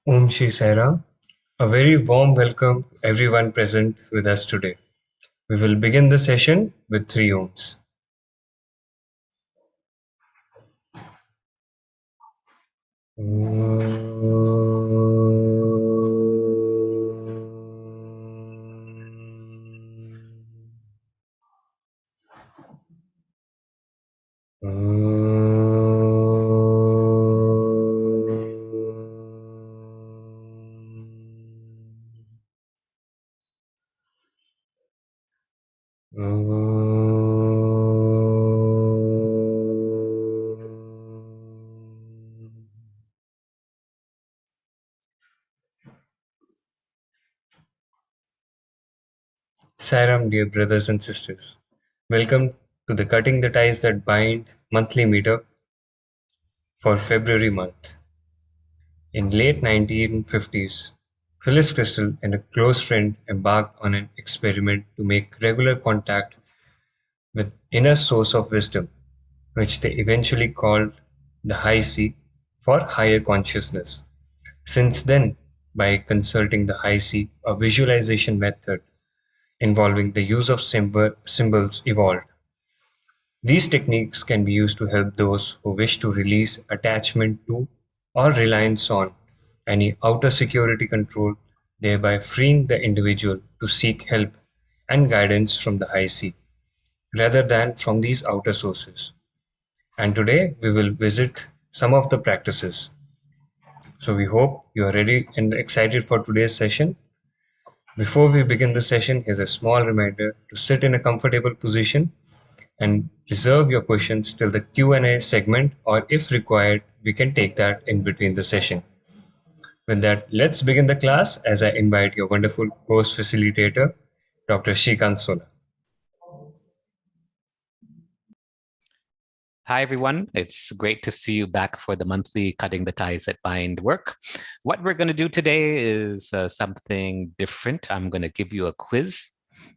Om Shri Sai Ram. A very warm welcome to everyone present with us today. We will begin the session with three Oms. Sairam, dear brothers and sisters. Welcome to the Cutting the Ties That Bind monthly meetup for February month. In late 1950s, Phyllis Crystal and a close friend embarked on an experiment to make regular contact with inner source of wisdom, which they eventually called the high C for higher consciousness. Since then, by consulting the high C, a visualization method involving the use of symbols evolved. These techniques can be used to help those who wish to release attachment to or reliance on any outer security control, thereby freeing the individual to seek help and guidance from the high C rather than from these outer sources. And today we will visit some of the practices. So we hope you are ready and excited for today's session. Before we begin the session, here's a small reminder to sit in a comfortable position and reserve your questions till the Q&A segment, or if required, we can take that in between the session. With that, let's begin the class as I invite your wonderful course facilitator, Dr. Srikanth Sola. Hi, everyone. It's great to see you back for the monthly Cutting the Ties That Bind work. What we're going to do today is something different. I'm going to give you a quiz.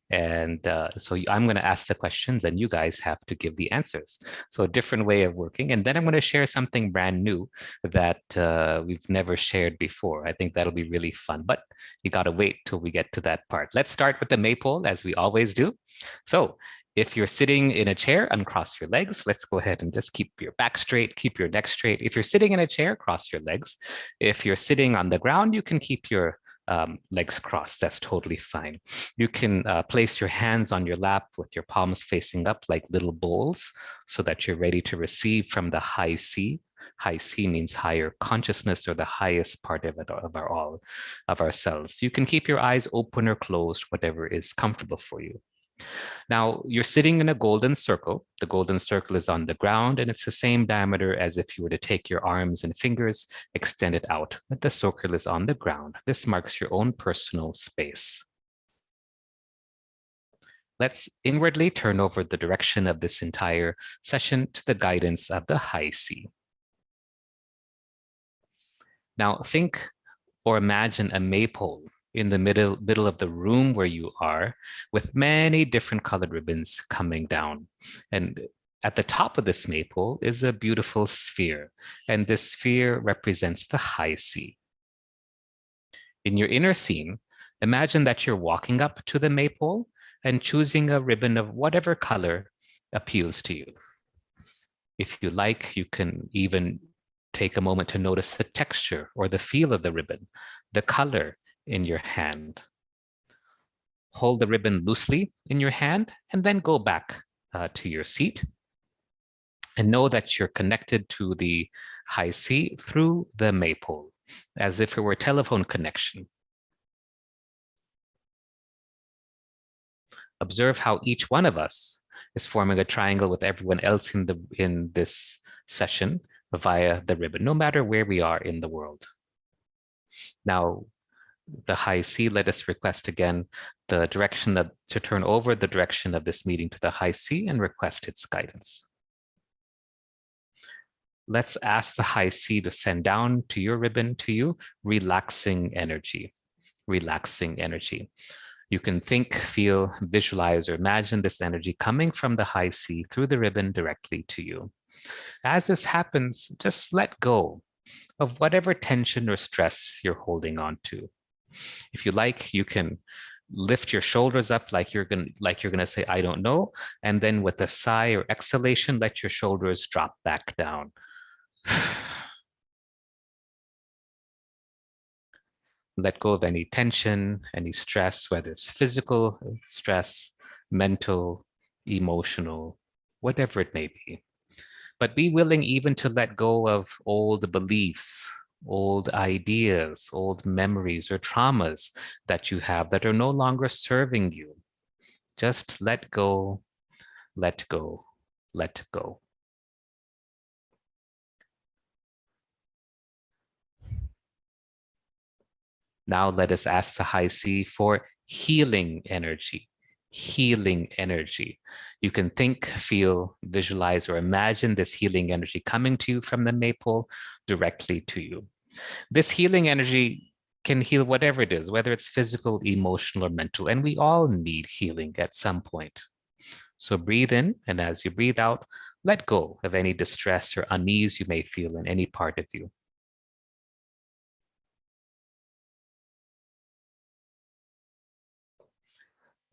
And so I'm going to ask the questions and you guys have to give the answers. So a different way of working. And then I'm going to share something brand new that we've never shared before. I think that'll be really fun, but you got to wait till we get to that part. Let's start with the Maypole as we always do. So if you're sitting in a chair, uncross your legs. Let's go ahead and just keep your back straight, keep your neck straight. If you're sitting in a chair, cross your legs. If you're sitting on the ground, you can keep your legs crossed. That's totally fine. You can place your hands on your lap with your palms facing up like little bowls so that you're ready to receive from the high C. High C means higher consciousness or the highest part of it, of ourselves. You can keep your eyes open or closed, whatever is comfortable for you. Now you're sitting in a golden circle. The golden circle is on the ground and it's the same diameter as if you were to take your arms and fingers, extend it out, but the circle is on the ground. This marks your own personal space. Let's inwardly turn over the direction of this entire session to the guidance of the high C. Now think or imagine a maypole in the middle of the room where you are with many different colored ribbons coming down. And at the top of this maypole is a beautiful sphere. And this sphere represents the high C. In your inner scene, imagine that you're walking up to the maypole and choosing a ribbon of whatever color appeals to you. If you like, you can even take a moment to notice the texture or the feel of the ribbon, the color in your hand. Hold the ribbon loosely in your hand and then go back to your seat. And know that you're connected to the high C through the maypole, as if it were a telephone connection. Observe how each one of us is forming a triangle with everyone else in this session via the ribbon, no matter where we are in the world. Now, the high C, let us request again the direction to turn over the direction of this meeting to the high C and request its guidance. Let's ask the high C to send down to your ribbon, to you, relaxing energy, relaxing energy. You can think, feel, visualize, or imagine this energy coming from the high C through the ribbon directly to you. As this happens, just let go of whatever tension or stress you're holding on to. If you like, you can lift your shoulders up like you're gonna say, I don't know. And then with a sigh or exhalation, let your shoulders drop back down. Let go of any tension, any stress, whether it's physical stress, mental, emotional, whatever it may be. But be willing even to let go of old beliefs, old ideas, old memories or traumas that you have that are no longer serving you. Just let go, let go, let go. Now let us ask the high C for healing energy. Healing energy. You can think, feel, visualize, or imagine this healing energy coming to you from the Maypole directly to you. This healing energy can heal whatever it is, whether it's physical, emotional, or mental, and we all need healing at some point. So breathe in, and as you breathe out, let go of any distress or unease you may feel in any part of you.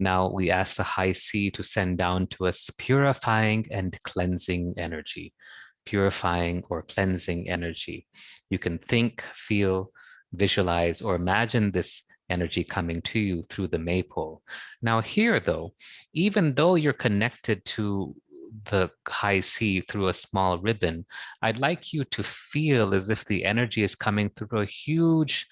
Now we ask the high C to send down to us purifying and cleansing energy, purifying or cleansing energy. You can think, feel, visualize, or imagine this energy coming to you through the Maypole. Now here though, even though you're connected to the high C through a small ribbon, I'd like you to feel as if the energy is coming through a huge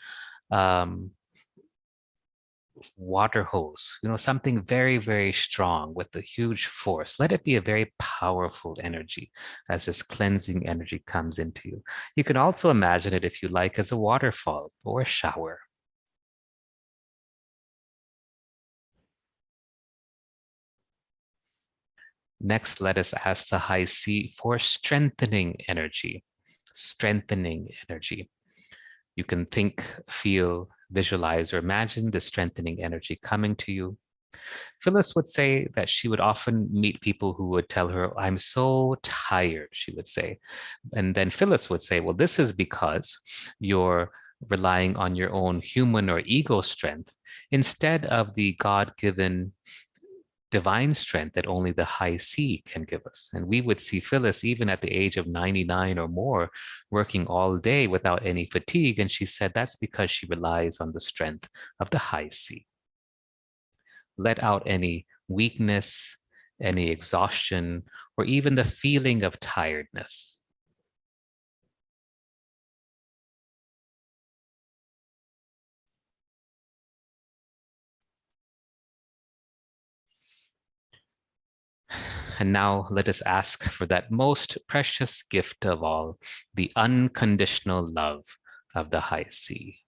water hose, something very, very strong with a huge force. Let it be a very powerful energy as this cleansing energy comes into you. You can also imagine it, if you like, as a waterfall or a shower. Next, let us ask the high C for strengthening energy. Strengthening energy. You can think, feel, visualize, or imagine the strengthening energy coming to you. Phyllis would say that she would often meet people who would tell her, I'm so tired, she would say. And then Phyllis would say, well, this is because you're relying on your own human or ego strength instead of the God-given divine strength that only the high C can give us. And we would see Phyllis, even at the age of 99 or more, working all day without any fatigue. And she said that's because she relies on the strength of the high C. Let out any weakness, any exhaustion, or even the feeling of tiredness. And now let us ask for that most precious gift of all, the unconditional love of the high C.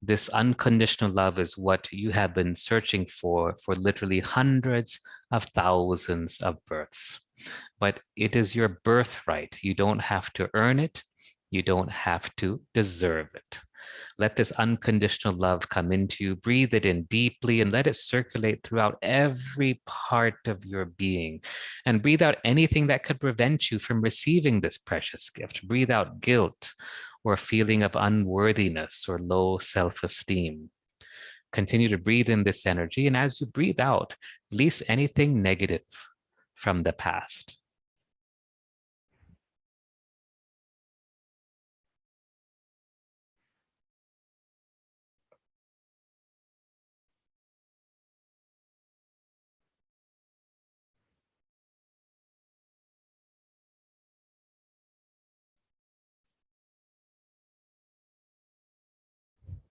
This unconditional love is what you have been searching for literally hundreds of thousands of births. But it is your birthright. You don't have to earn it. You don't have to deserve it. Let this unconditional love come into you. Breathe it in deeply and let it circulate throughout every part of your being. And breathe out anything that could prevent you from receiving this precious gift. Breathe out guilt or a feeling of unworthiness or low self-esteem. Continue to breathe in this energy. And as you breathe out, release anything negative from the past.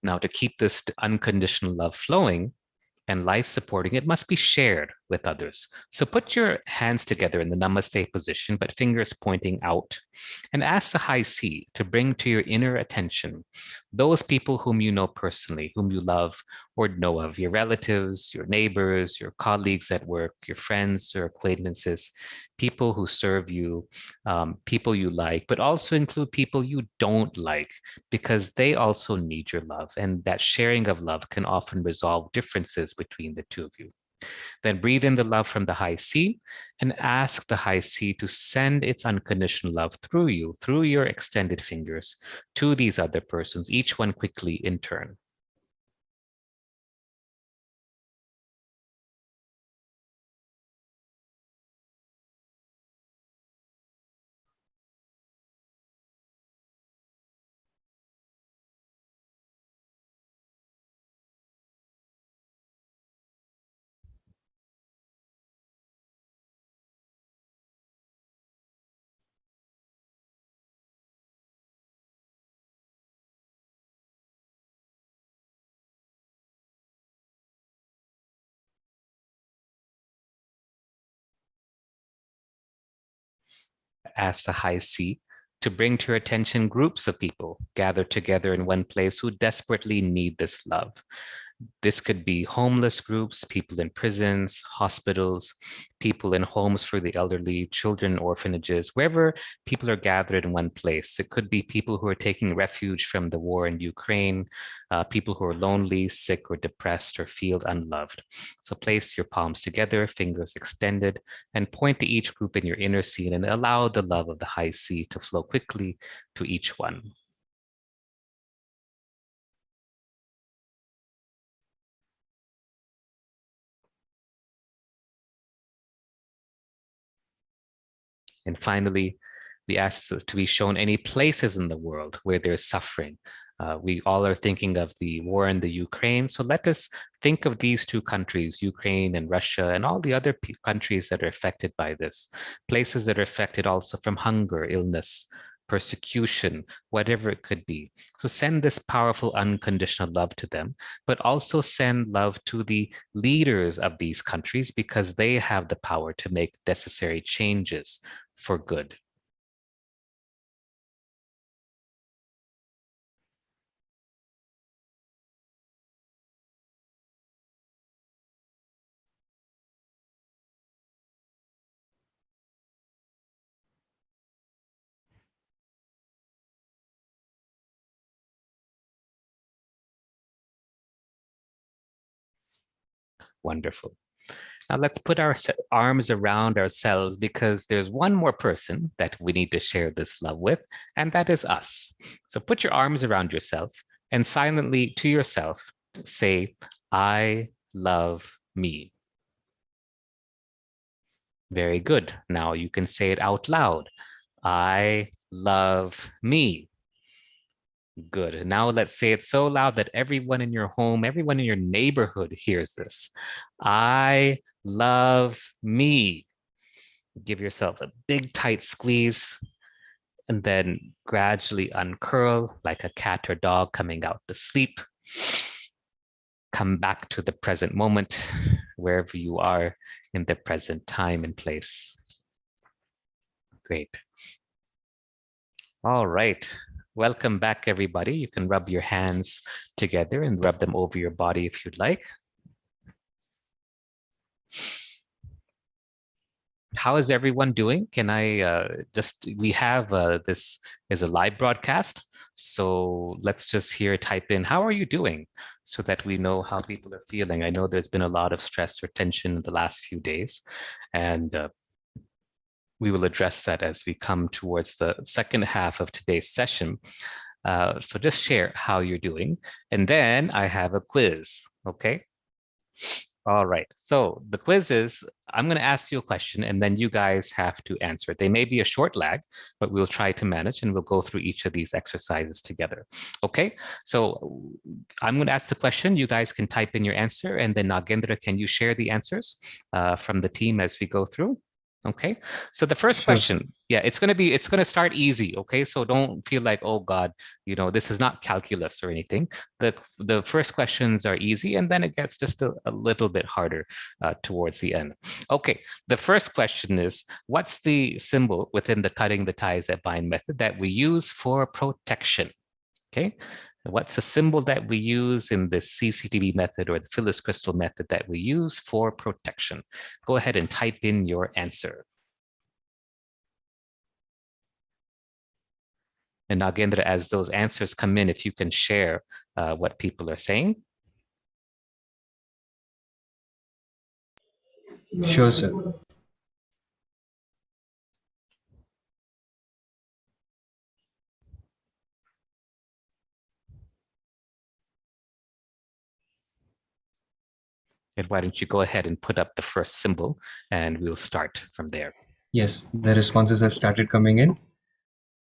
Now, to keep this unconditional love flowing and life supporting, it must be shared with others. So put your hands together in the namaste position, but fingers pointing out, and ask the high C to bring to your inner attention those people whom you know personally, whom you love or know of, your relatives, your neighbors, your colleagues at work, your friends or acquaintances, people who serve you, people you like, but also include people you don't like, because they also need your love. And that sharing of love can often resolve differences between the two of you. Then breathe in the love from the high C and ask the high C to send its unconditional love through you, through your extended fingers, to these other persons, each one quickly in turn. Ask the high C to bring to your attention groups of people gathered together in one place who desperately need this love. This could be homeless groups, people in prisons, hospitals, people in homes for the elderly, children, orphanages, wherever people are gathered in one place. It could be people who are taking refuge from the war in Ukraine, people who are lonely, sick, or depressed, or feel unloved. So place your palms together, fingers extended, and point to each group in your inner scene and allow the love of the high C to flow quickly to each one. And finally, we ask to be shown any places in the world where there's suffering. We all are thinking of the war in the Ukraine. So let us think of these two countries, Ukraine and Russia, and all the other countries that are affected by this. Places that are affected also from hunger, illness, persecution, whatever it could be. So send this powerful unconditional love to them, but also send love to the leaders of these countries because they have the power to make necessary changes for good. Wonderful. Now let's put our arms around ourselves because there's one more person that we need to share this love with, and that is us. So put your arms around yourself and silently to yourself say, I love me. Very good. Now you can say it out loud. I love me. Good. Now let's say it so loud that everyone in your home, everyone in your neighborhood hears this. I love me. Give yourself a big tight squeeze and then gradually uncurl like a cat or dog coming out to sleep. Come back to the present moment, wherever you are in the present time and place. Great. All right. Welcome back, everybody. You can rub your hands together and rub them over your body if you'd like. How is everyone doing? Can I we have this is a live broadcast. So let's just here type in, how are you doing? So that we know how people are feeling. I know there's been a lot of stress or tension in the last few days. And we will address that as we come towards the second half of today's session. So just share how you're doing. And then I have a quiz, okay? All right, so the quiz is, I'm gonna ask you a question and then you guys have to answer it. They may be a short lag, but we'll try to manage and we'll go through each of these exercises together. Okay, so I'm gonna ask the question, you guys can type in your answer and then Nagendra, can you share the answers from the team as we go through? Okay, so the first Sure, sir. question, yeah, it's gonna start easy. Okay, so don't feel like, oh God, this is not calculus or anything. The first questions are easy, and then it gets just a little bit harder towards the end. Okay, the first question is, what's the symbol within the cutting the ties that bind method that we use for protection? Okay, what's the symbol that we use in the CTTB method or the Phyllis crystal method that we use for protection? Go ahead and type in your answer. And Nagendra, as those answers come in, if you can share what people are saying. Sure, sir. And why don't you go ahead and put up the first symbol and we'll start from there. Yes, the responses have started coming in.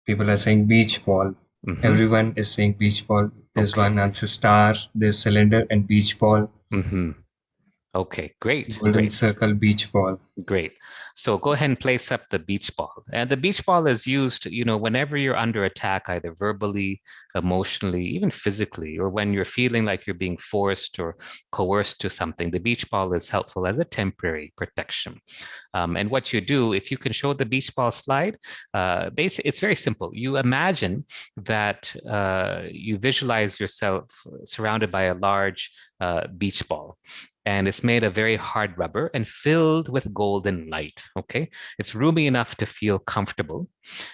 People are saying beach ball. Mhm. Everyone is saying beach ball. There's Okay. one answer star, there's cylinder and beach ball. Mhm. Okay, great, Golden great. circle, beach ball. Great. So go ahead and place up the beach ball. And the beach ball is used, whenever you're under attack, either verbally, emotionally, even physically, or when you're feeling like you're being forced or coerced to something. The beach ball is helpful as a temporary protection. And what you do, if you can show the beach ball slide, basically, it's very simple. You imagine that you visualize yourself surrounded by a large beach ball, and it's made of very hard rubber and filled with golden light. Okay, it's roomy enough to feel comfortable,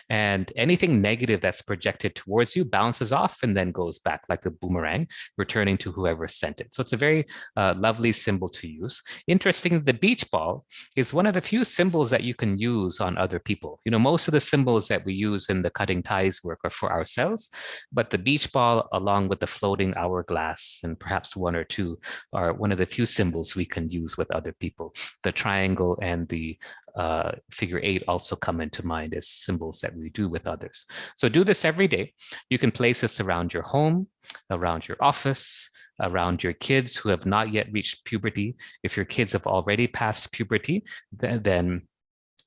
and anything negative that's projected towards you bounces off and then goes back like a boomerang, returning to whoever sent it. So it's a very lovely symbol to use. Interesting, the beach ball is one of the few symbols that you can use on other people. Most of the symbols that we use in the cutting ties work are for ourselves, but the beach ball, along with the floating hourglass and perhaps one or two, are one of the few symbols we can use with other people. The triangle and the figure 8 also come into mind as symbols that we do with others. So do this every day. You can place this around your home, around your office, around your kids who have not yet reached puberty. If your kids have already passed puberty, then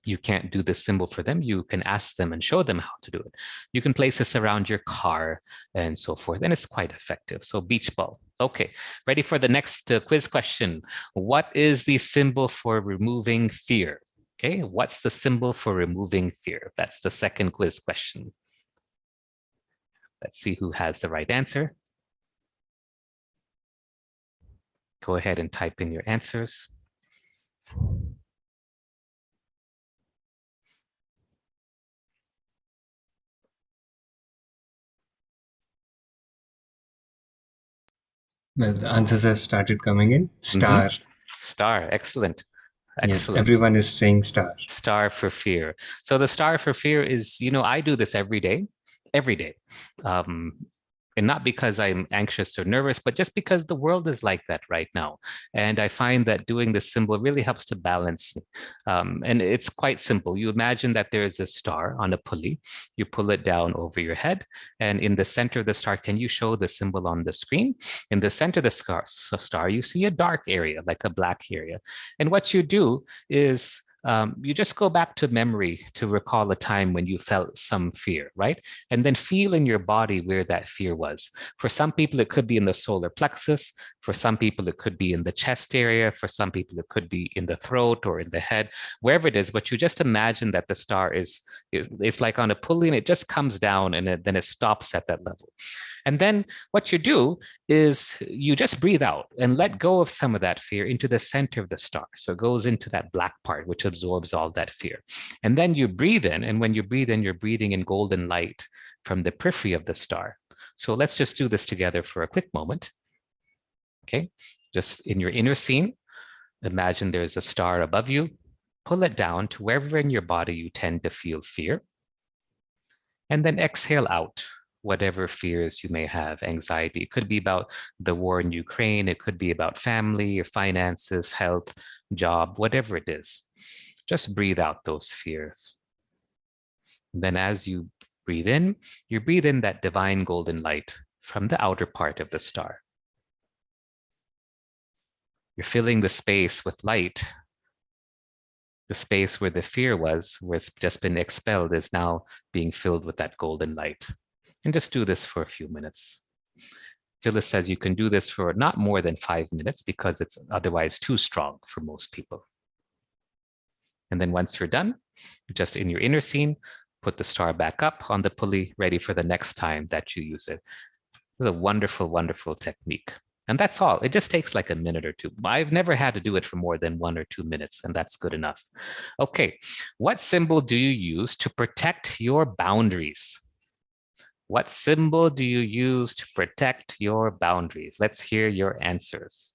you can't do this symbol for them. You can ask them and show them how to do it. You can place this around your car and so forth, and it's quite effective. So beach ball. Okay, ready for the next quiz question. What is the symbol for removing fear? Okay, what's the symbol for removing fear? That's the second quiz question. Let's see who has the right answer. Go ahead and type in your answers. Well, the answers have started coming in. Star. Star, excellent. Yes, Excellent. everyone is saying star. Star for fear. So the star for fear is, I do this every day, every day. And not because I'm anxious or nervous, but just because the world is like that right now. And I find that doing this symbol really helps to balance me. And it's quite simple. You imagine that there's a star on a pulley. You pull it down over your head. And in the center of the star, can you show the symbol on the screen? In the center of the star, you see a dark area, like a black area. And what you do is you just go back to memory to recall a time when you felt some fear, right? And then feel in your body where that fear was. For some people, it could be in the solar plexus. For some people, it could be in the chest area. For some people, it could be in the throat or in the head, wherever it is. But you just imagine that the star is like on a pulley and it just comes down and then it stops at that level. And then what you do is you just breathe out and let go of some of that fear into the center of the star. So it goes into that black part, which absorbs all that fear. And then you breathe in. And when you breathe in, you're breathing in golden light from the periphery of the star. So let's just do this together for a quick moment. Okay, just in your inner scene, imagine there's a star above you. Pull it down to wherever in your body you tend to feel fear. And then exhale out whatever fears you may have, anxiety. It could be about the war in Ukraine. It could be about family, your finances, health, job, whatever it is. Just breathe out those fears. And then as you breathe in, you breathe in that divine golden light from the outer part of the star. You're filling the space with light. The space where the fear was, where it's just been expelled, is now being filled with that golden light. And just do this for a few minutes. Phyllis says you can do this for not more than 5 minutes because it's otherwise too strong for most people. And then once you're done, just in your inner scene, put the star back up on the pulley, ready for the next time that you use it. It's a wonderful, wonderful technique. And that's all. It just takes like a minute or two. I've never had to do it for more than 1 or 2 minutes, and that's good enough. Okay, what symbol do you use to protect your boundaries? What symbol do you use to protect your boundaries? Let's hear your answers.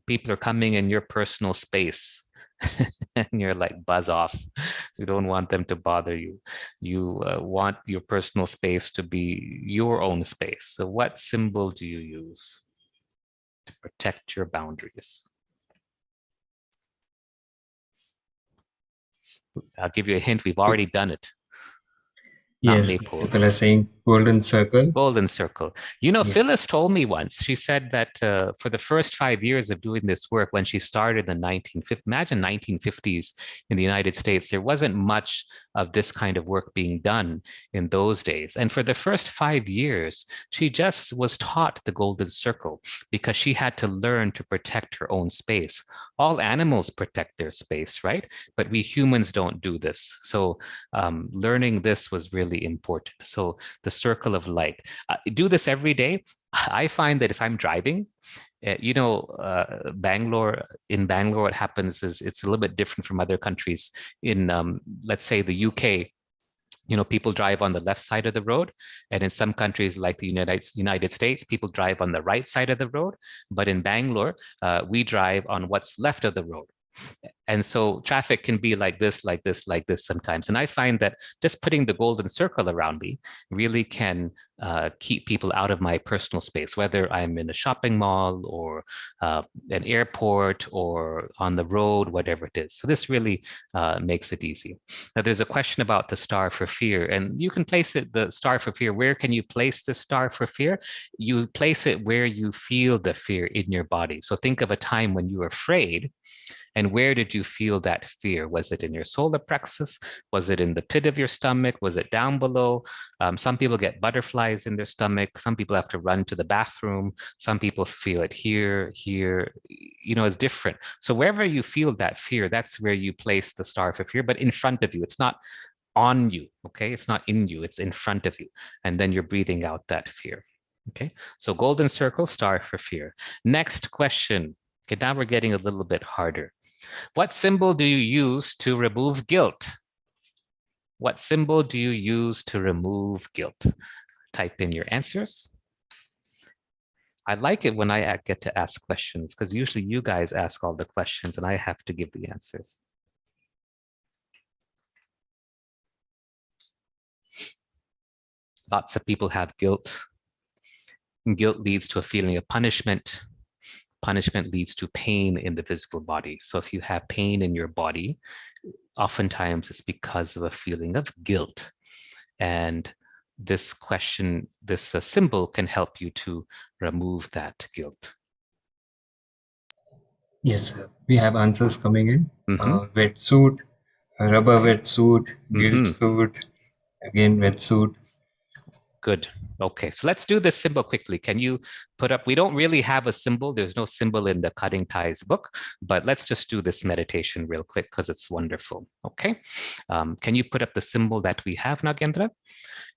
People are coming in your personal space, and you're like, buzz off. You don't want them to bother you. You want your personal space to be your own space. So what symbol do you use to protect your boundaries? I'll give you a hint. We've already done it. Not Yes, Maypole. people are saying golden circle. Golden circle. You know, Yeah. Phyllis told me once, she said that for the first 5 years of doing this work, when she started in the 1950s, imagine 1950s in the United States, there wasn't much of this kind of work being done in those days. And for the first 5 years, she just was taught the golden circle because she had to learn to protect her own space. All animals protect their space, right? But we humans don't do this. So learning this was really important. So the circle of light. Do this every day. I find that if I'm driving, Bangalore, what happens is it's a little bit different from other countries. In, let's say, the UK, people drive on the left side of the road. And in some countries like the United States, people drive on the right side of the road. But in Bangalore, we drive on what's left of the road. And so traffic can be like this, like this, like this sometimes. And I find that just putting the golden circle around me really can keep people out of my personal space, whether I'm in a shopping mall or an airport or on the road, whatever it is. So this really makes it easy. Now, there's a question about the star for fear, and you can place it, the star for fear. Where can you place the star for fear? You place it where you feel the fear in your body. So think of a time when you were afraid. And where did you feel that fear? Was it in your solar plexus? Was it in the pit of your stomach? Was it down below? Some people get butterflies in their stomach. Some people have to run to the bathroom. Some people feel it here. It's different. So wherever you feel that fear, that's where you place the star for fear, but in front of you. It's not on you, okay? It's not in you, it's in front of you. And then you're breathing out that fear, okay? So golden circle, star for fear. Next question. Okay, now we're getting a little bit harder. What symbol do you use to remove guilt? What symbol do you use to remove guilt? Type in your answers. I like it when I get to ask questions because usually you guys ask all the questions and I have to give the answers. Lots of people have guilt. Guilt leads to a feeling of punishment. Punishment leads to pain in the physical body. So if you have pain in your body, oftentimes it's because of a feeling of guilt. And this question, this symbol can help you to remove that guilt. Yes, sir. We have answers coming in. Mm-hmm. Wetsuit, rubber wetsuit, guilt suit, again wetsuit. Good. Okay, so let's do this symbol quickly. Can you put up, we don't really have a symbol. There's no symbol in the Cutting Ties book, but let's just do this meditation real quick because it's wonderful. Okay, can you put up the symbol that we have, Nagendra?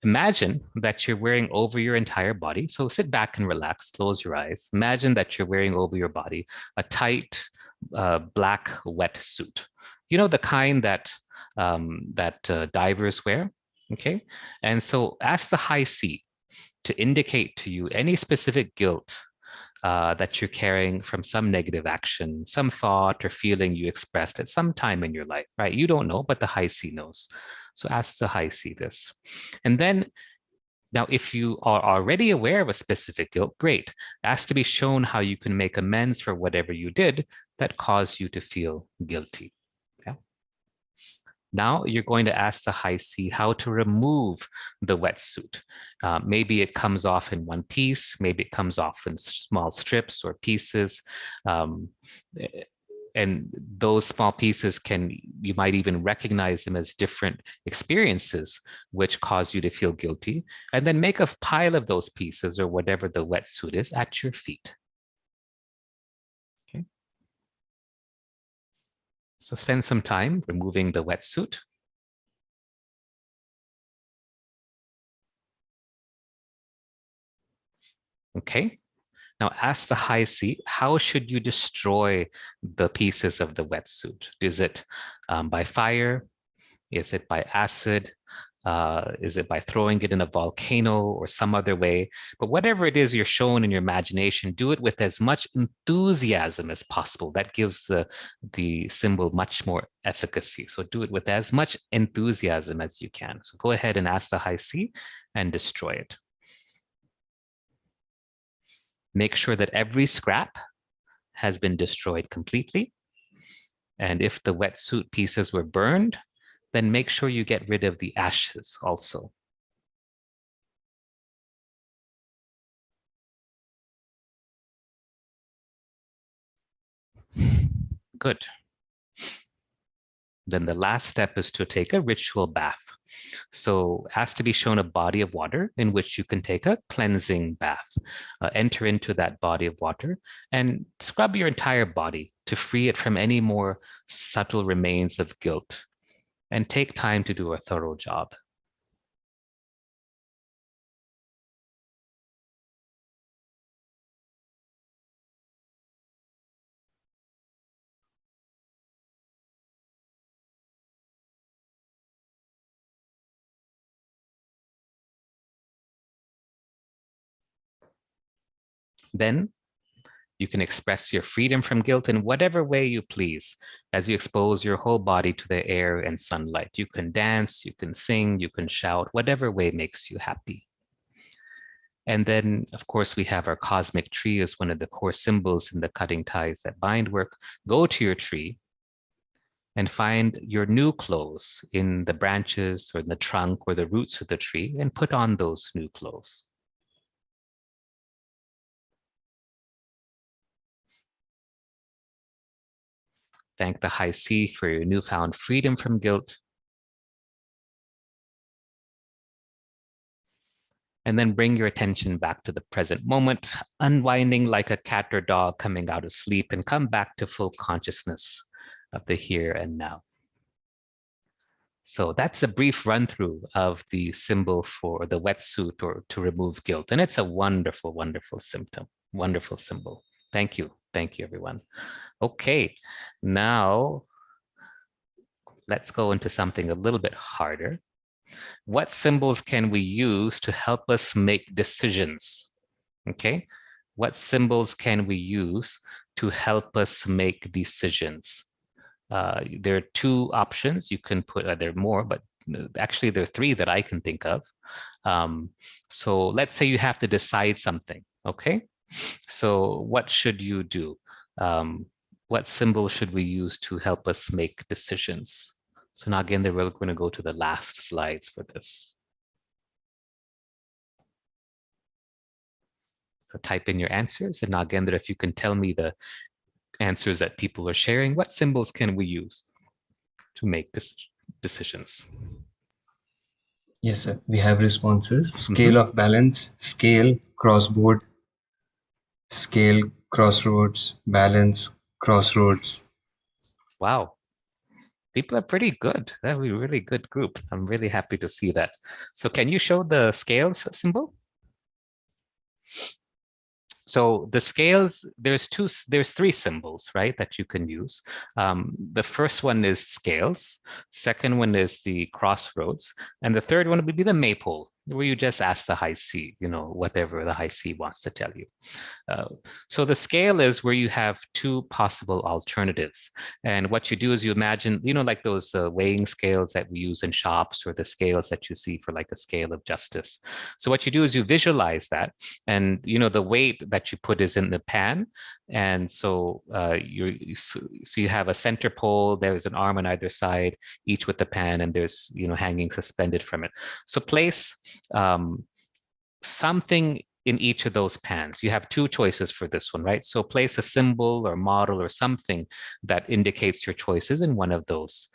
Imagine that you're wearing over your entire body. So sit back and relax, close your eyes. Imagine that you're wearing over your body a tight black wetsuit. You know, the kind that divers wear. Okay, and so ask the high C to indicate to you any specific guilt that you're carrying from some negative action, some thought or feeling you expressed at some time in your life, right? You don't know, but the high C knows. So ask the high C this. And then, now, if you are already aware of a specific guilt, great. Ask to be shown how you can make amends for whatever you did that caused you to feel guilty. Now you're going to ask the high C how to remove the wetsuit. Maybe it comes off in one piece, maybe it comes off in small strips or pieces. And those small pieces you might even recognize them as different experiences which cause you to feel guilty. And then make a pile of those pieces or whatever the wetsuit is at your feet. So spend some time removing the wetsuit. Okay. Now ask the high C, how should you destroy the pieces of the wetsuit? Is it by fire? Is it by acid? Is it by throwing it in a volcano or some other way? But whatever it is you're shown in your imagination, do it with as much enthusiasm as possible. That gives the symbol much more efficacy. So do it with as much enthusiasm as you can. So go ahead and ask the high C and destroy it. Make sure that every scrap has been destroyed completely. And if the wetsuit pieces were burned, then make sure you get rid of the ashes also. Good. Then the last step is to take a ritual bath. So has to be shown a body of water in which you can take a cleansing bath. Enter into that body of water and scrub your entire body to free it from any more subtle remains of guilt. And take time to do a thorough job. Then you can express your freedom from guilt in whatever way you please as you expose your whole body to the air and sunlight. You can dance, you can sing, you can shout, whatever way makes you happy. And then, of course, we have our cosmic tree as one of the core symbols in the cutting ties that bind work. Go to your tree and find your new clothes in the branches or in the trunk or the roots of the tree and put on those new clothes. Thank the high C for your newfound freedom from guilt. And then bring your attention back to the present moment, unwinding like a cat or dog coming out of sleep, and come back to full consciousness of the here and now. So that's a brief run through of the symbol for the wetsuit or to remove guilt. And it's a wonderful, wonderful symptom, wonderful symbol. Thank you. Thank you, everyone. Okay, now let's go into something a little bit harder. What symbols can we use to help us make decisions? Okay, what symbols can we use to help us make decisions? There are two options you can put, there are more, but actually there are three that I can think of. So let's say you have to decide something, okay? So what should you do? What symbol should we use to help us make decisions? So now again, we're going to go to the last slides for this. So type in your answers, and now again, if you can tell me the answers that people are sharing, what symbols can we use to make decisions? Yes, sir. We have responses. Scale of balance, scale, crossboard, scale, crossroads, balance, crossroads. Wow. People are pretty good. They're a really good group. I'm really happy to see that. So can you show the scales symbol? So the scales, there's three symbols, right, that you can use. The first one is scales. Second one is the crossroads. And the third one would be the maypole, where you just ask the high C, whatever the high C wants to tell you. So the scale is where you have two possible alternatives. And what you do is you imagine, like those weighing scales that we use in shops or the scales that you see for like a scale of justice. So what you do is you visualize that, and the weight that you put is in the pan. And so you have a center pole, there's an arm on either side, each with the pan, and there's hanging suspended from it. So place something in each of those pans. You have two choices for this one, right? So place a symbol or model or something that indicates your choices in one of those,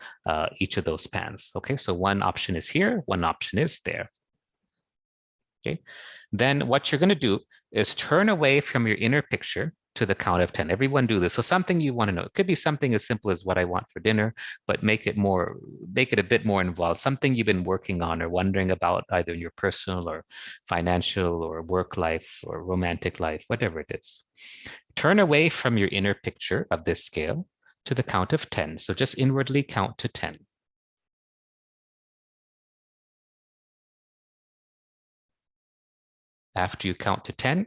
each of those pans. Okay, so one option is here, one option is there. Okay, then what you're going to do is turn away from your inner picture to the count of 10. Everyone do this. So something you want to know. It could be something as simple as what I want for dinner, but make it a bit more involved. Something you've been working on or wondering about either in your personal or financial or work life or romantic life, whatever it is. Turn away from your inner picture of this scale to the count of 10. So just inwardly count to 10. After you count to 10,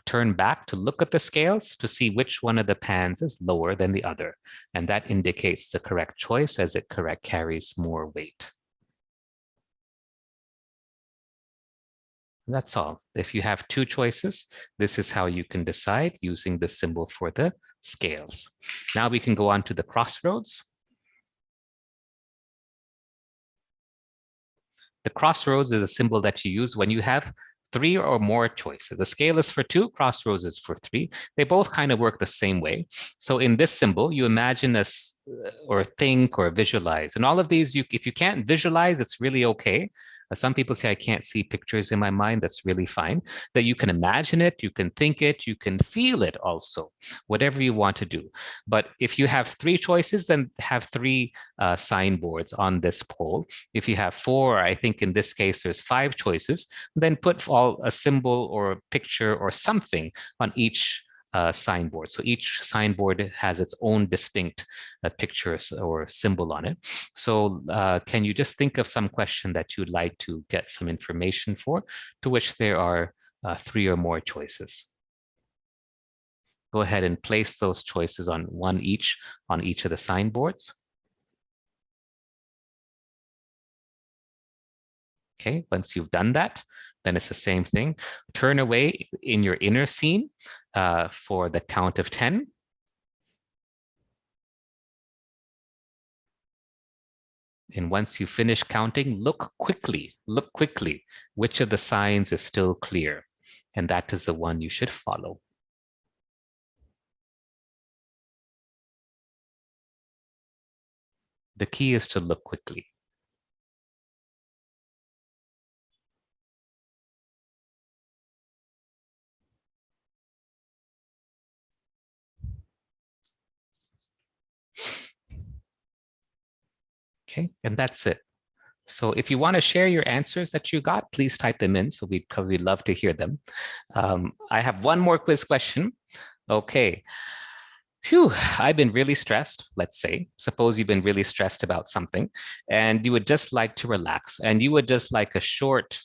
turn back to look at the scales to see which one of the pans is lower than the other. And that indicates the correct choice as it carries more weight. That's all. If you have two choices, this is how you can decide using the symbol for the scales. Now we can go on to the crossroads. The crossroads is a symbol that you use when you have three or more choices. The scale is for two, crossroads is for three. They both kind of work the same way. So in this symbol, you imagine this or think or visualize. And all of these, if you can't visualize, it's really okay. Some people say, I can't see pictures in my mind. That's really fine. That you can imagine it, you can think it, you can feel it also, whatever you want to do. But if you have three choices, then have three signboards on this pole. If you have four, I think in this case, there's five choices, then put a symbol or a picture or something on each signboard. So each signboard has its own distinct picture or symbol on it. So can you just think of some question that you'd like to get some information for, to which there are three or more choices? Go ahead and place those choices on each of the signboards. Okay, once you've done that, then it's the same thing. Turn away in your inner scene for the count of 10. And once you finish counting, look quickly, which of the signs is still clear. And that is the one you should follow. The key is to look quickly. Okay, and that's it. So if you want to share your answers that you got, please type them in. So we'd love to hear them. I have one more quiz question. Okay. Phew, I've been really stressed, let's say. Suppose you've been really stressed about something and you would just like to relax, and you would just like a short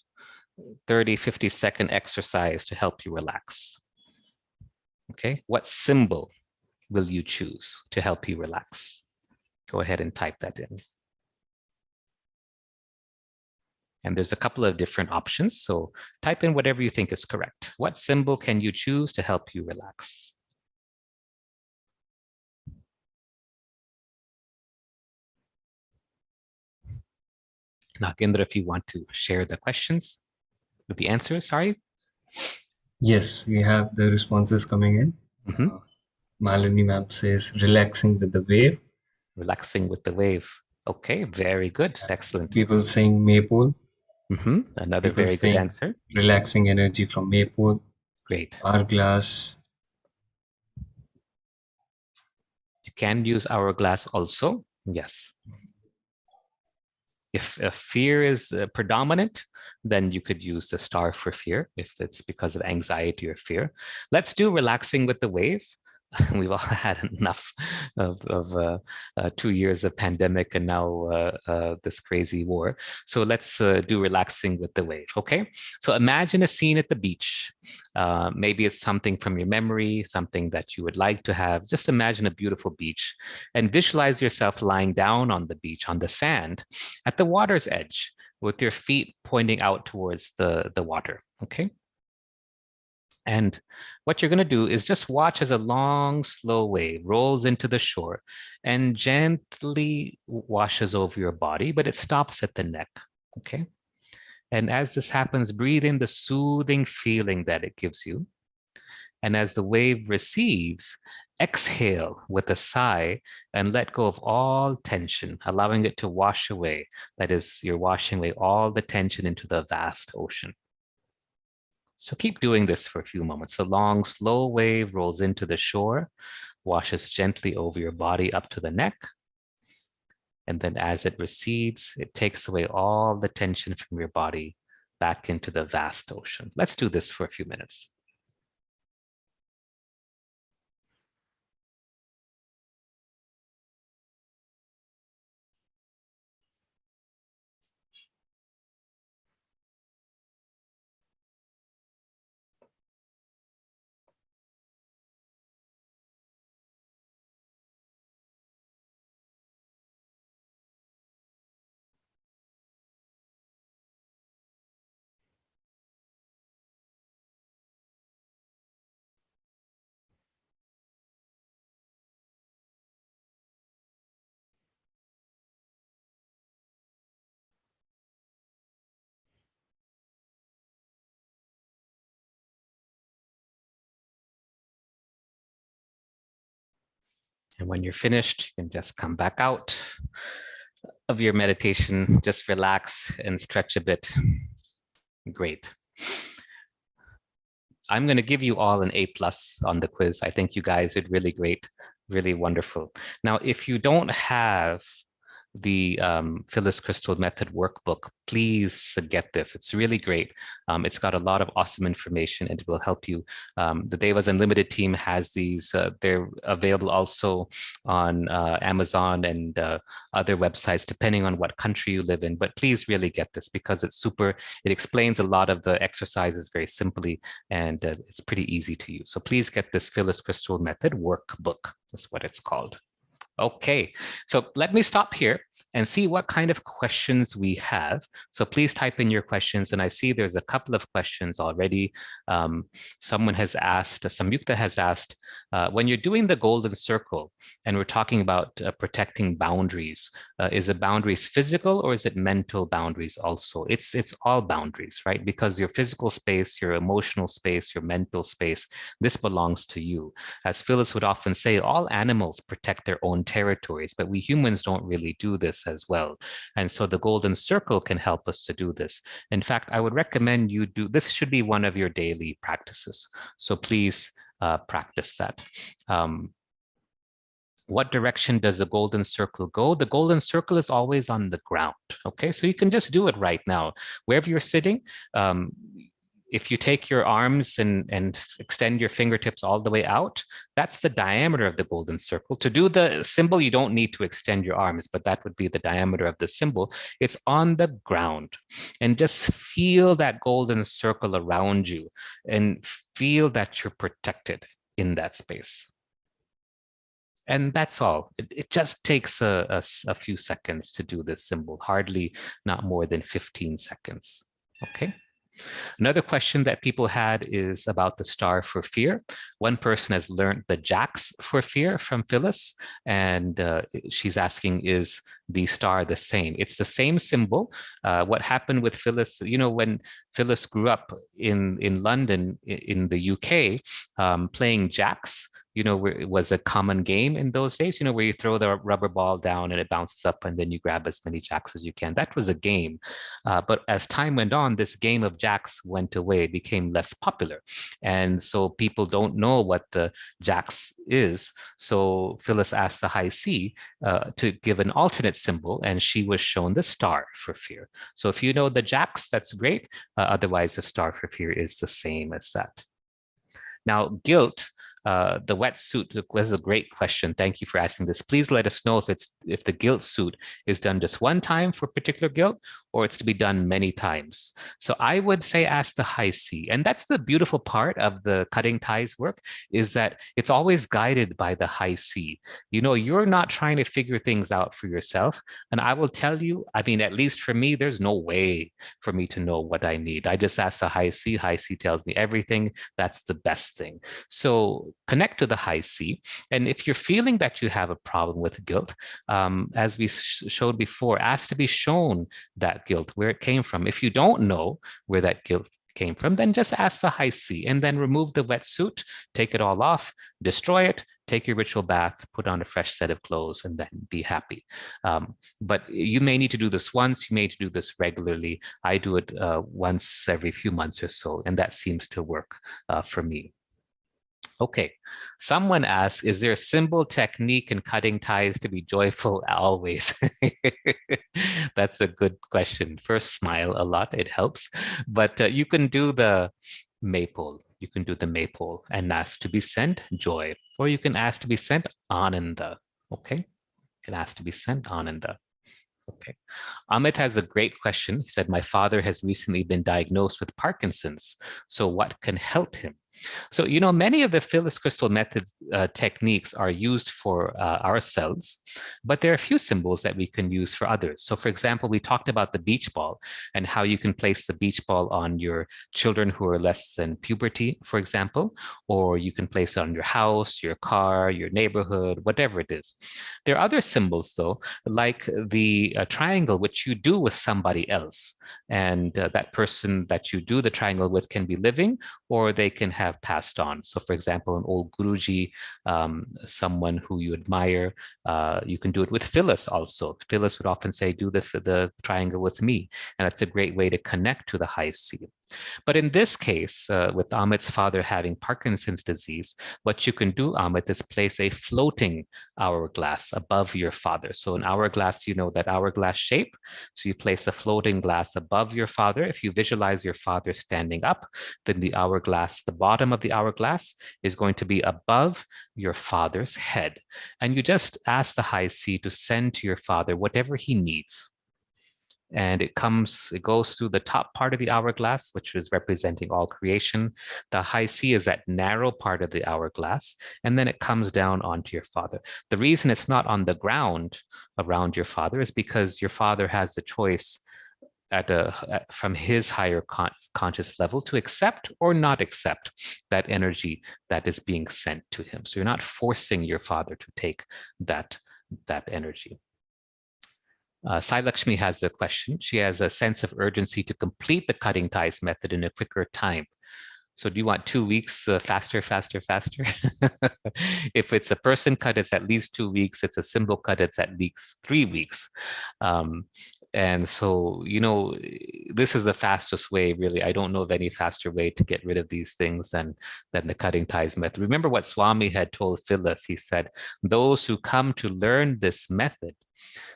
30, 50-second exercise to help you relax. Okay, what symbol will you choose to help you relax? Go ahead and type that in. And there's a couple of different options, so type in whatever you think is correct. What symbol can you choose to help you relax? Nagendra, if you want to share the questions with the answers, sorry. Yes, we have the responses coming in. Malini ma'am says relaxing with the wave. Relaxing with the wave. Okay, very good. Excellent. People saying Maypole. Another People very good saying answer. relaxing energy from Maypole. Great. Hourglass. You can use hourglass also. Yes. If fear is predominant, then you could use the star for fear if it's because of anxiety or fear. Let's do relaxing with the wave. We've all had enough of 2 years of pandemic and now this crazy war. So let's do relaxing with the wave, okay? So imagine a scene at the beach. Maybe it's something from your memory, something that you would like to have. Just imagine a beautiful beach and visualize yourself lying down on the beach, on the sand, at the water's edge, with your feet pointing out towards the water, okay? And what you're going to do is just watch as a long, slow wave rolls into the shore and gently washes over your body, but it stops at the neck, okay? And as this happens, breathe in the soothing feeling that it gives you. And as the wave receives, exhale with a sigh and let go of all tension, allowing it to wash away. That is, you're washing away all the tension into the vast ocean. So keep doing this for a few moments. A long, slow wave rolls into the shore, washes gently over your body up to the neck. And then as it recedes, it takes away all the tension from your body back into the vast ocean. Let's do this for a few minutes. And when you're finished, you can just come back out of your meditation, just relax and stretch a bit. Great. I'm going to give you all an A+ on the quiz. I think you guys did really great, really wonderful. Now, if you don't have the Phyllis Crystal Method workbook, please get this. It's really great. It's got a lot of awesome information and it will help you. The Devas Unlimited team has these. They're available also on Amazon and other websites, depending on what country you live in. But please really get this because it's super. It explains a lot of the exercises very simply and it's pretty easy to use. So please get this Phyllis Crystal Method workbook. That's what it's called. Okay, so let me stop here and see what kind of questions we have. So please type in your questions. And I see there's a couple of questions already. Someone has asked, Samyukta has asked, when you're doing the golden circle and we're talking about protecting boundaries, is it boundaries physical or is it mental boundaries also? It's all boundaries, right? Because your physical space, your emotional space, your mental space, this belongs to you. As Phyllis would often say, all animals protect their own territories, but we humans don't really do this as well. And so the golden circle can help us to do this. In fact, I would recommend you do, this should be one of your daily practices. So please practice that. What direction does the golden circle go? The golden circle is always on the ground. Okay, so you can just do it right now. Wherever you're sitting, if you take your arms and extend your fingertips all the way out, that's the diameter of the golden circle. To do the symbol, you don't need to extend your arms, but that would be the diameter of the symbol. It's on the ground. And just feel that golden circle around you and feel that you're protected in that space. And that's all. It just takes a few seconds to do this symbol, hardly not more than 15 seconds. Okay. Another question that people had is about the star for fear. One person has learned the jacks for fear from Phyllis, and she's asking, is the star the same? It's the same symbol. What happened with Phyllis, you know, when Phyllis grew up in London, in the UK, playing jacks, you know, it was a common game in those days, you know, where you throw the rubber ball down and it bounces up and then you grab as many jacks as you can. That was a game. But as time went on, this game of jacks went away, it became less popular. And so people don't know what the jacks is. So Phyllis asked the high C to give an alternate symbol, and she was shown the star for fear. So if you know the jacks, that's great. Otherwise, the star for fear is the same as that. Now, guilt. The wetsuit was a great question. Thank you for asking this. Please let us know if the guilt suit is done just one time for particular guilt, or it's to be done many times. So I would say ask the high C. And that's the beautiful part of the cutting ties work, is that it's always guided by the high C. You know, you're not trying to figure things out for yourself. And I will tell you, I mean, at least for me, there's no way for me to know what I need. I just ask the high C. High C tells me everything. That's the best thing. So connect to the high C. And if you're feeling that you have a problem with guilt, as we showed before, ask to be shown that guilt, where it came from. If you don't know where that guilt came from, then just ask the high C and then remove the wetsuit, take it all off, destroy it, take your ritual bath, put on a fresh set of clothes, and then be happy. But you may need to do this once, you may need to do this regularly. I do it once every few months or so, and that seems to work for me. Okay, someone asks, is there a symbol technique in cutting ties to be joyful always? That's a good question. First, smile a lot, it helps. But you can do the Maypole. You can do the Maypole and ask to be sent joy, or you can ask to be sent Ananda. Okay, you can ask to be sent Ananda. Okay. Amit has a great question. He said, my father has recently been diagnosed with Parkinson's. So what can help him? So, you know, many of the Phyllis Crystal method techniques are used for ourselves, but there are a few symbols that we can use for others. So, for example, we talked about the beach ball and how you can place the beach ball on your children who are less than puberty, for example, or you can place it on your house, your car, your neighborhood, whatever it is. There are other symbols, though, like the triangle, which you do with somebody else. And that person that you do the triangle with can be living, or they can have have passed on. So for example, an old Guruji, someone who you admire, you can do it with Phyllis also. Phyllis would often say, do the triangle with me. And that's a great way to connect to the high C. But in this case, with Amit's father having Parkinson's disease, what you can do, Amit, is place a floating hourglass above your father. So an hourglass, you know that hourglass shape. So you place a floating glass above your father. If you visualize your father standing up, then the hourglass, the bottom of the hourglass is going to be above your father's head. And you just ask the high C to send to your father whatever he needs. And it goes through the top part of the hourglass, which is representing all creation. The high C is that narrow part of the hourglass, and then it comes down onto your father. The reason it's not on the ground around your father is because your father has the choice from his higher conscious level to accept or not accept that energy that is being sent to him. So you're not forcing your father to take that energy. Sai Lakshmi has a question. She has a sense of urgency to complete the cutting ties method in a quicker time. So do you want 2 weeks faster? If it's a person cut, it's at least 2 weeks. It's a symbol cut, it's at least 3 weeks. And so, you know, this is the fastest way, really. I don't know of any faster way to get rid of these things than the cutting ties method. Remember what Swami had told Phyllis. He said, those who come to learn this method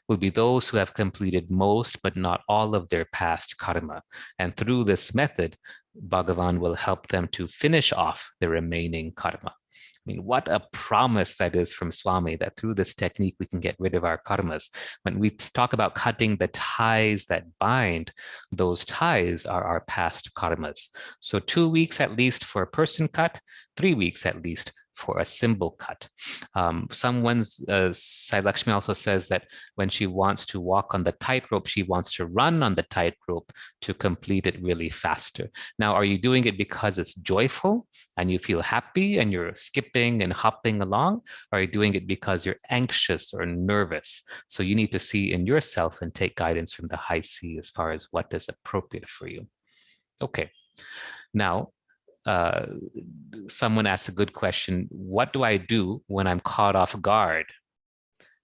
will be those who have completed most but not all of their past karma. And through this method, Bhagavan will help them to finish off the remaining karma. I mean, what a promise that is from Swami, that through this technique, we can get rid of our karmas. When we talk about cutting the ties that bind, those ties are our past karmas. So 2 weeks at least for a person cut, 3 weeks at least for a symbol cut. Sai Lakshmi also says that when she wants to walk on the tightrope, she wants to run on the tightrope to complete it really faster. Now, are you doing it because it's joyful and you feel happy and you're skipping and hopping along? Or are you doing it because you're anxious or nervous? So you need to see in yourself and take guidance from the high C as far as what is appropriate for you. Okay, now, someone asked a good question. What do I do when I'm caught off guard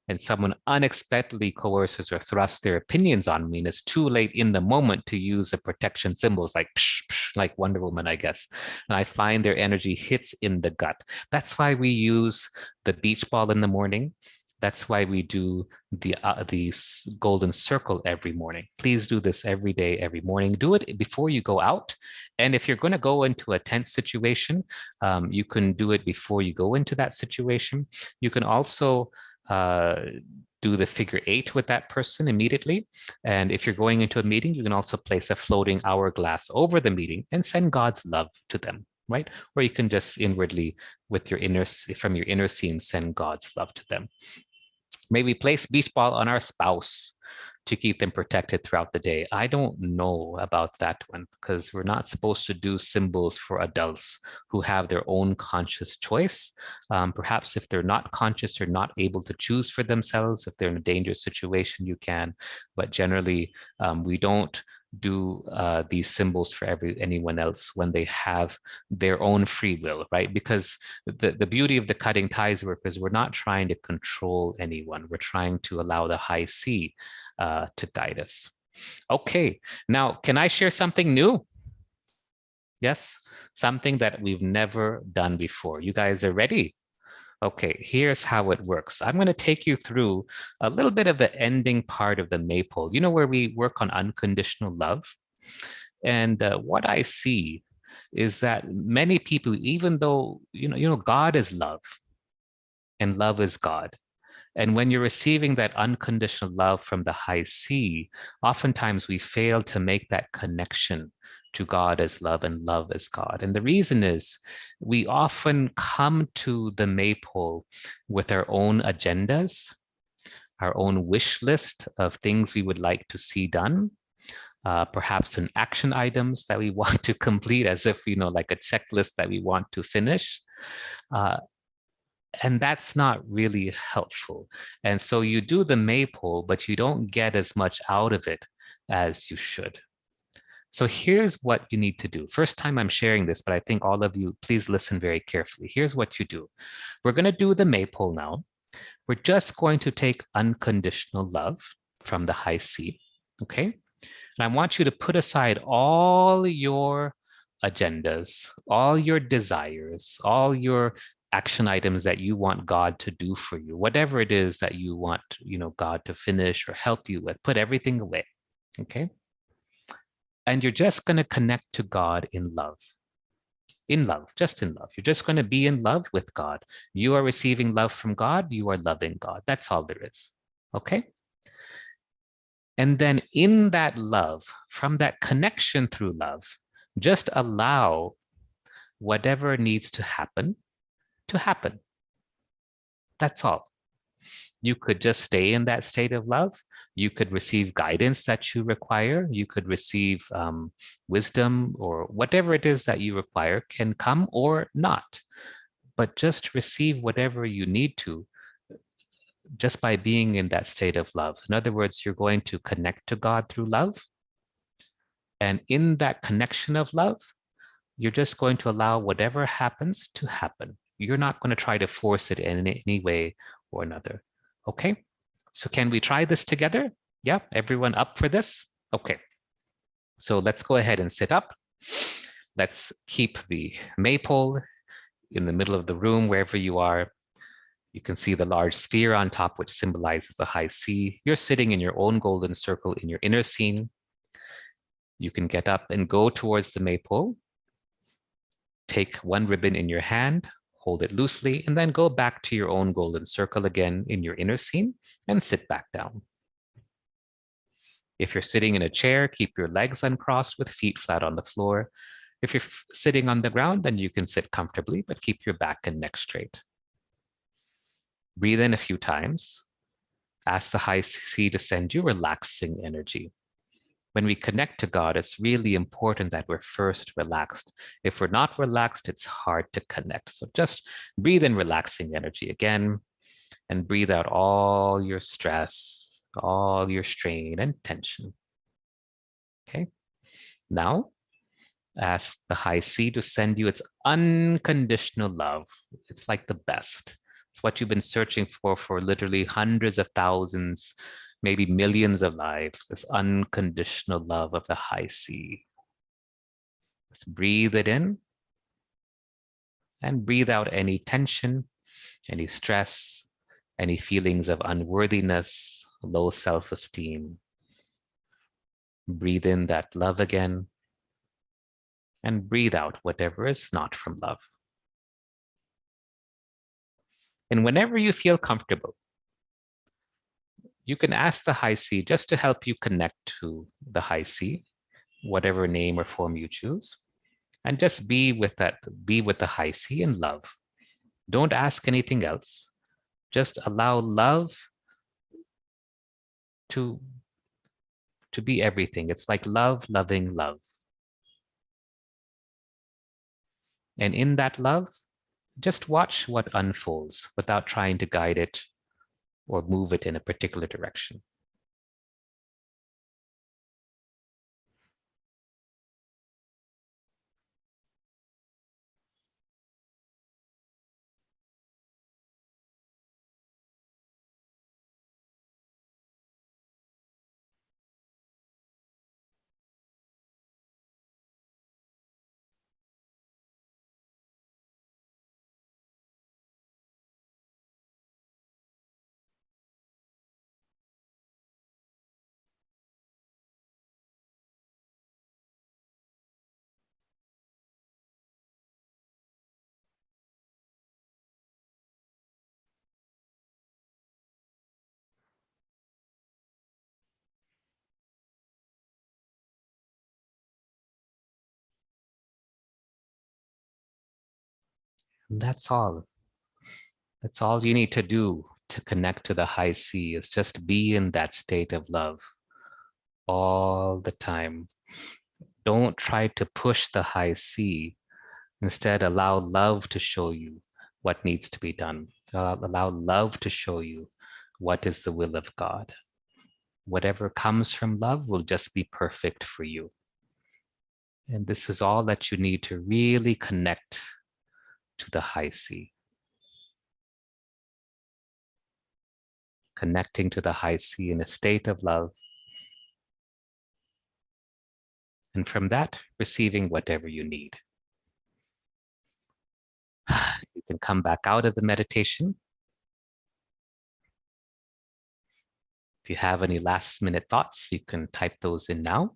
and someone unexpectedly coerces or thrusts their opinions on me and it's too late in the moment to use the protection symbols like psh, psh, like Wonder Woman, I guess. And I find their energy hits in the gut. That's why we use the beach ball in the morning. That's why we do the golden circle every morning. Please do this every day, every morning. Do it before you go out. And if you're going to go into a tense situation, you can do it before you go into that situation. You can also do the figure 8 with that person immediately. And if you're going into a meeting, you can also place a floating hourglass over the meeting and send God's love to them, right? Or you can just inwardly, from your inner scene, send God's love to them. Maybe place beach ball on our spouse to keep them protected throughout the day. I don't know about that one because we're not supposed to do symbols for adults who have their own conscious choice. Perhaps if they're not conscious or not able to choose for themselves, if they're in a dangerous situation, you can. But generally, we don't do these symbols for anyone else when they have their own free will, right? Because the beauty of the cutting ties work is we're not trying to control anyone. We're trying to allow the high C to guide us. Okay, now can I share something new? Yes, something that we've never done before. You guys are ready? Okay, here's how it works. I'm going to take you through a little bit of the ending part of the Maypole, you know, where we work on unconditional love. And what I see is that many people, even though, you know, God is love and love is God. And when you're receiving that unconditional love from the high C, oftentimes we fail to make that connection to God as love and love as God. And the reason is we often come to the Maypole with our own agendas, our own wish list of things we would like to see done, perhaps some action items that we want to complete as if, you know, like a checklist that we want to finish. And that's not really helpful. And so you do the Maypole, but you don't get as much out of it as you should. So here's what you need to do. First time I'm sharing this, but I think all of you, please listen very carefully. Here's what you do. We're going to do the Maypole now. We're just going to take unconditional love from the high C, okay? And I want you to put aside all your agendas, all your desires, all your action items that you want God to do for you, whatever it is that you want, God to finish or help you with, put everything away, okay? And you're just going to connect to God in love. In love, just in love. You're just going to be in love with God. You are receiving love from God. You are loving God. That's all there is. Okay? And then in that love, from that connection through love, just allow whatever needs to happen. That's all. You could just stay in that state of love. You could receive guidance that you require. You could receive wisdom, or whatever it is that you require can come or not. But just receive whatever you need to just by being in that state of love. In other words, you're going to connect to God through love. And in that connection of love, you're just going to allow whatever happens to happen. You're not going to try to force it in any way or another. Okay? So can we try this together? Yeah, everyone up for this? Okay. So let's go ahead and sit up. Let's keep the Maypole in the middle of the room, wherever you are. You can see the large sphere on top, which symbolizes the high C. You're sitting in your own golden circle in your inner scene. You can get up and go towards the Maypole. Take one ribbon in your hand, hold it loosely, and then go back to your own golden circle again in your inner scene and sit back down. If you're sitting in a chair, keep your legs uncrossed with feet flat on the floor. If you're sitting on the ground, then you can sit comfortably, but keep your back and neck straight. Breathe in a few times. Ask the high C to send you relaxing energy. When we connect to God, it's really important that we're first relaxed. If we're not relaxed, it's hard to connect. So just breathe in relaxing energy again, and breathe out all your stress, all your strain and tension. Okay. Now, ask the high C to send you its unconditional love. It's like the best. It's what you've been searching for literally hundreds of thousands, maybe millions of lives, this unconditional love of the high C. Just breathe it in and breathe out any tension, any stress, any feelings of unworthiness, low self-esteem. Breathe in that love again and breathe out whatever is not from love. And whenever you feel comfortable, you can ask the high C just to help you connect to the high C, whatever name or form you choose, and just be with that, be with the high C in love. Don't ask anything else. Just allow love to be everything. It's like love, loving love. And in that love, just watch what unfolds without trying to guide it or move it in a particular direction. And that's all. That's all you need to do to connect to the high C, is just be in that state of love all the time. Don't try to push the high C. Instead, allow love to show you what needs to be done. Allow love to show you what is the will of God. Whatever comes from love will just be perfect for you. And this is all that you need to really connect to the high C. Connecting to the high C in a state of love. And from that, receiving whatever you need. You can come back out of the meditation. If you have any last minute thoughts, you can type those in now.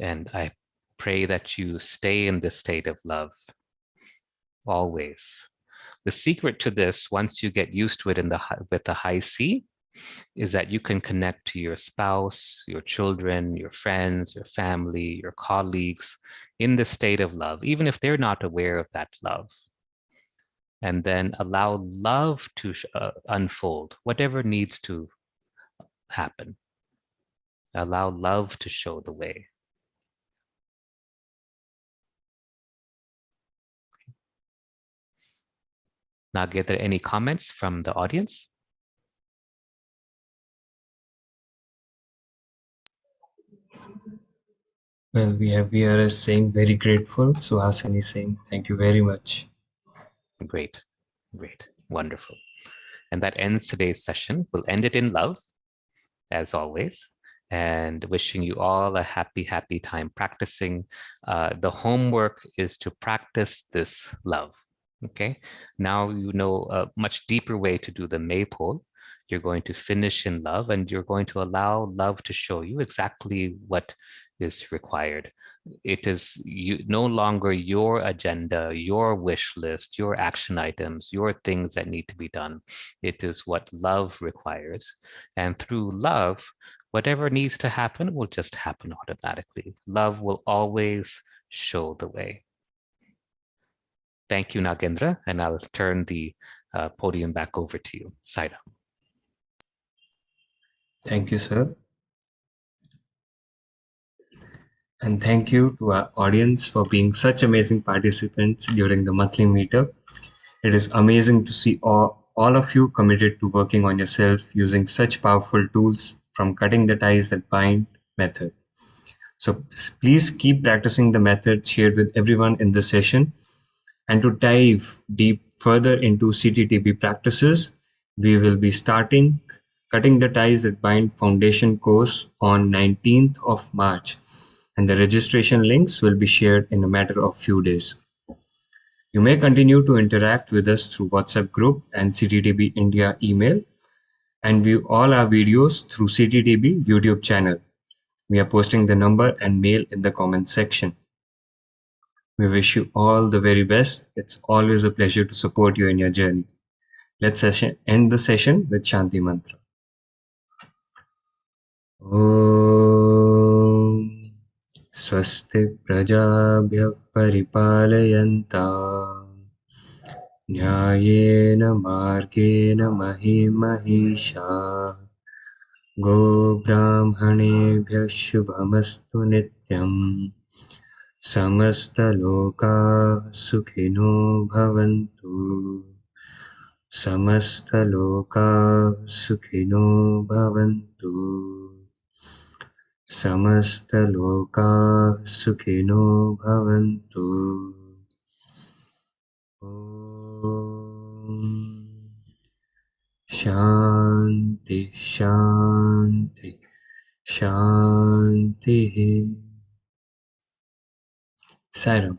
And I pray that you stay in this state of love always. The secret to this, once you get used to it with the high C, is that you can connect to your spouse, your children, your friends, your family, your colleagues in this state of love, even if they're not aware of that love. And then allow love to unfold, whatever needs to happen. Allow love to show the way. Now, are there any comments from the audience? Well, we have VRS saying very grateful. Suhasini is saying thank you very much. Great, great, wonderful. And that ends today's session. We'll end it in love, as always, and wishing you all a happy, happy time practicing. The homework is to practice this love. Okay, now you know a much deeper way to do the Maypole. You're going to finish in love, and you're going to allow love to show you exactly what is required. It is no longer your agenda, your wish list, your action items, your things that need to be done. It is what love requires. And through love, whatever needs to happen will just happen automatically. Love will always show the way. Thank you, Nagendra, and I'll turn the podium back over to you. Saida. Thank you, sir. And thank you to our audience for being such amazing participants during the monthly meetup. It is amazing to see all of you committed to working on yourself using such powerful tools from cutting the ties that bind method. So please keep practicing the methods shared with everyone in this session. And to dive deep further into CTTB practices, we will be starting Cutting the Ties That Bind Foundation course on 19th of March. And the registration links will be shared in a matter of few days. You may continue to interact with us through WhatsApp group and CTTB India email, and view all our videos through CTTB YouTube channel. We are posting the number and mail in the comment section. We wish you all the very best. It's always a pleasure to support you in your journey. Let's end the session with Shanti Mantra. Om Swasti Prajabhya Paripalayantam Nyayena Margena Mahisha Go Brahmanebhya Shubhamastu Nityam Samastaloka Sukhino Bhavantu Samastaloka Sukhino Bhavantu Samastaloka Sukhino Bhavantu. Om Shanti Shanti Shanti. Sairam.